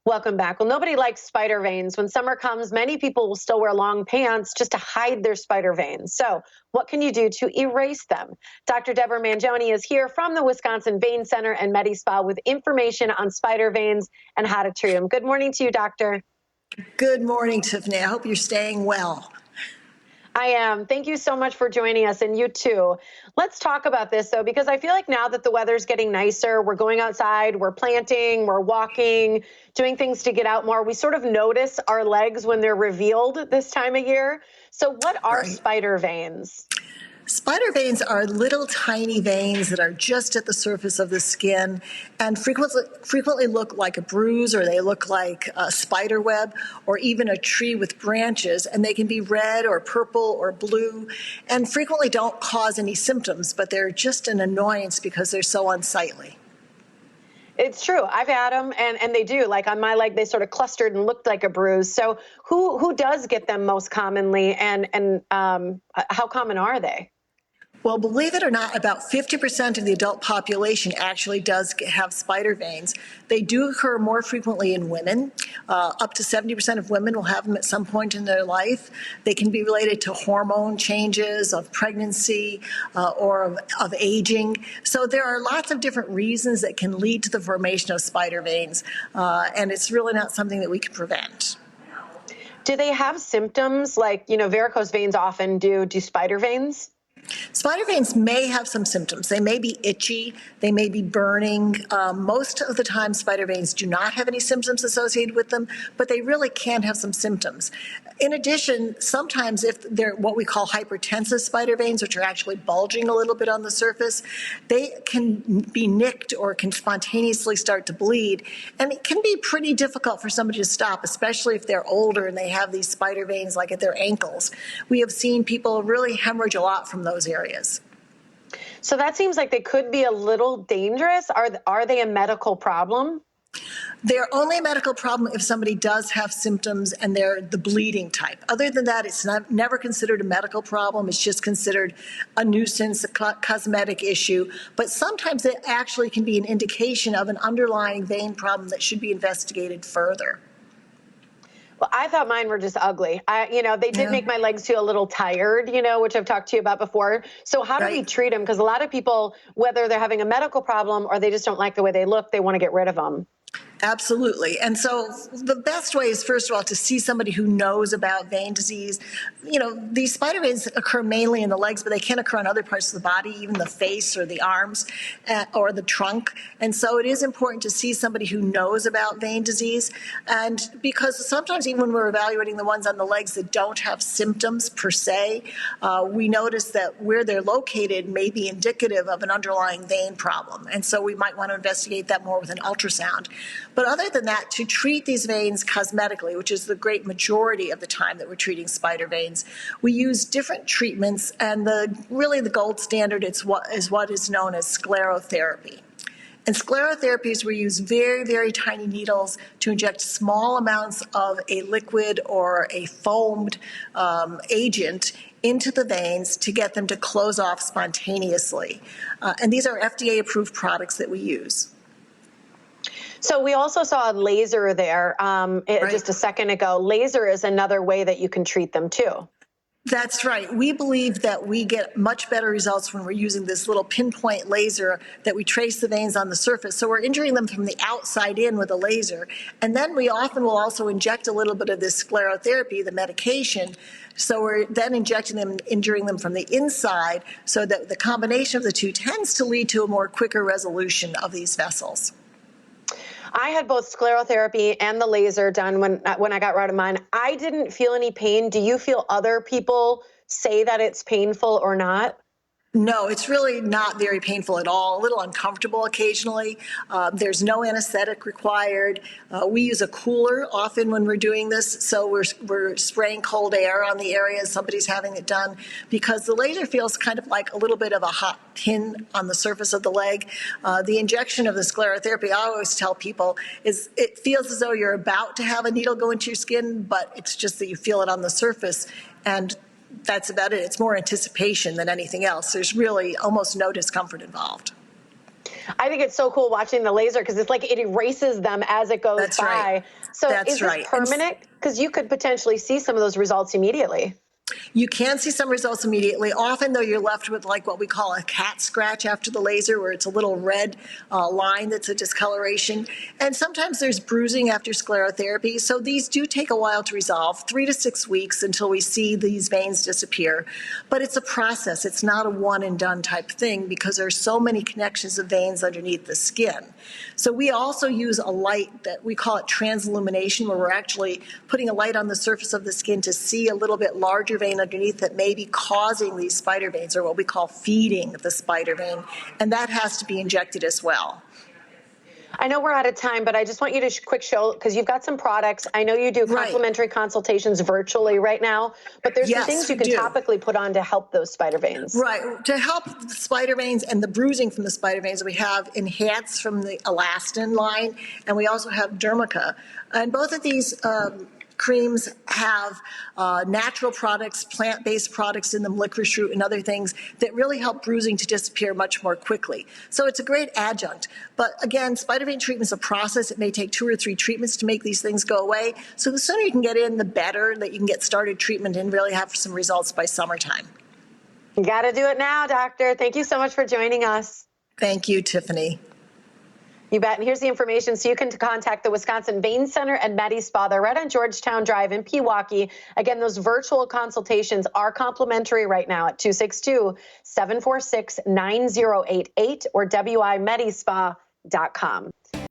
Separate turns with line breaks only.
Welcome back. Well, nobody likes spider veins. When summer comes, many people will still wear long pants just to hide their spider veins. So, what can you do to erase them? Dr. Deborah Mangione is here from the Wisconsin Vein Center and MediSpa with information on spider veins and how to treat them. Good morning to you, doctor.
Good morning, Tiffany. I hope you're staying well.
I am. Thank you so much for joining us, and you too. Let's talk about this, though, because I feel like now that the weather's getting nicer, we're going outside, we're planting, we're walking, doing things to get out more. We sort of notice our legs when they're revealed this time of year. So, what are
Right.
spider veins?
Spider veins are little tiny veins that are just at the surface of the skin and frequently look like a bruise, or they look like a spider web or even a tree with branches, and they can be red or purple or blue and frequently don't cause any symptoms, but they're just an annoyance because they're so unsightly.
It's true. I've had them, and they do. Like on my leg, they sort of clustered and looked like a bruise. So, who does get them most commonly, and how common are they?
Well, believe it or not, about 50% of the adult population actually does have spider veins. They do occur more frequently in women. Up to 70% of women will have them at some point in their life. They can be related to hormone changes, of pregnancy, or of aging. So there are lots of different reasons that can lead to the formation of spider veins, and it's really not something that we can prevent.
Do they have symptoms like, varicose veins often do? Do spider veins?
Spider veins may have some symptoms. They may be itchy, they may be burning. Most of the time, spider veins do not have any symptoms associated with them, but they really can have some symptoms. In addition, sometimes if they're what we call hypertensive spider veins, which are actually bulging a little bit on the surface, they can be nicked or can spontaneously start to bleed. And it can be pretty difficult for somebody to stop, especially if they're older and they have these spider veins like at their ankles. We have seen people really hemorrhage a lot from those areas.
So that seems like they could be a little dangerous. Are they a medical problem?
They're only a medical problem if somebody does have symptoms and they're the bleeding type. Other than that, it's never considered a medical problem. It's just considered a nuisance, a cosmetic issue. But sometimes it actually can be an indication of an underlying vein problem that should be investigated further.
Well, I thought mine were just ugly. They did make my legs feel a little tired, which I've talked to you about before. So how do we
Right.
treat them? Because a lot of people, whether they're having a medical problem or they just don't like the way they look, they want to get rid of them.
Absolutely. And so the best way is, first of all, to see somebody who knows about vein disease. These spider veins occur mainly in the legs, but they can occur on other parts of the body, even the face or the arms or the trunk. And so it is important to see somebody who knows about vein disease. And because sometimes even when we're evaluating the ones on the legs that don't have symptoms per se, we notice that where they're located may be indicative of an underlying vein problem. And so we might want to investigate that more with an ultrasound. But other than that, to treat these veins cosmetically, which is the great majority of the time that we're treating spider veins, we use different treatments, and the gold standard is what is known as sclerotherapy. And sclerotherapy is where we use very, very tiny needles to inject small amounts of a liquid or a foamed agent into the veins to get them to close off spontaneously. And these are FDA-approved products that we use.
So we also saw a laser there just a second ago. Laser is another way that you can treat them too.
That's right. We believe that we get much better results when we're using this little pinpoint laser that we trace the veins on the surface. So we're injuring them from the outside in with a laser. And then we often will also inject a little bit of this sclerotherapy, the medication. So we're then injuring them from the inside, so that the combination of the two tends to lead to a more quicker resolution of these vessels.
I had both sclerotherapy and the laser done when I got rid of mine. I didn't feel any pain. Do you feel other people say that it's painful or not?
No, it's really not very painful at all, a little uncomfortable occasionally. There's no anesthetic required. We use a cooler often when we're doing this, so we're spraying cold air on the area as somebody's having it done, because the laser feels kind of like a little bit of a hot pin on the surface of the leg. The injection of the sclerotherapy, I always tell people, is it feels as though you're about to have a needle go into your skin, but it's just that you feel it on the surface, and that's about it. It's more anticipation than anything else. There's really almost no discomfort involved.
I think it's so cool watching the laser because it's like it erases them as it goes
That's
by.
right.
So
That's
is this
right.
permanent? Because you could potentially see some of those results immediately.
You can see some results immediately. Often, though, you're left with like what we call a cat scratch after the laser, where it's a little red line that's a discoloration. And sometimes there's bruising after sclerotherapy. So these do take a while to resolve, 3 to 6 weeks until we see these veins disappear. But it's a process. It's not a one and done type thing because there's so many connections of veins underneath the skin. So we also use a light that we call it transillumination, where we're actually putting a light on the surface of the skin to see a little bit larger vein underneath that may be causing these spider veins, or what we call feeding the spider vein, and that has to be injected as well.
I know we're out of time, but I just want you to quick show, because you've got some products. I know you do
Right.
complimentary consultations virtually right now, but there's some
Yes,
things you
we
can
do.
topically put on to help those spider veins.
Right. To help the spider veins and the bruising from the spider veins, we have Enhance from the Elastin line, and we also have Dermica. And both of these creams have natural products, plant-based products in them, licorice root and other things that really help bruising to disappear much more quickly. So it's a great adjunct. But again, spider vein treatment is a process. It may take 2 or 3 treatments to make these things go away. So the sooner you can get in, the better that you can get started treatment and really have some results by summertime.
You got to do it now, doctor. Thank you so much for joining us.
Thank you, Tiffany.
You bet. And here's the information so you can contact the Wisconsin Vein Center and Medi Spa. They're right on Georgetown Drive in Pewaukee. Again, those virtual consultations are complimentary right now at 262-746-9088 or WIMedispa.com.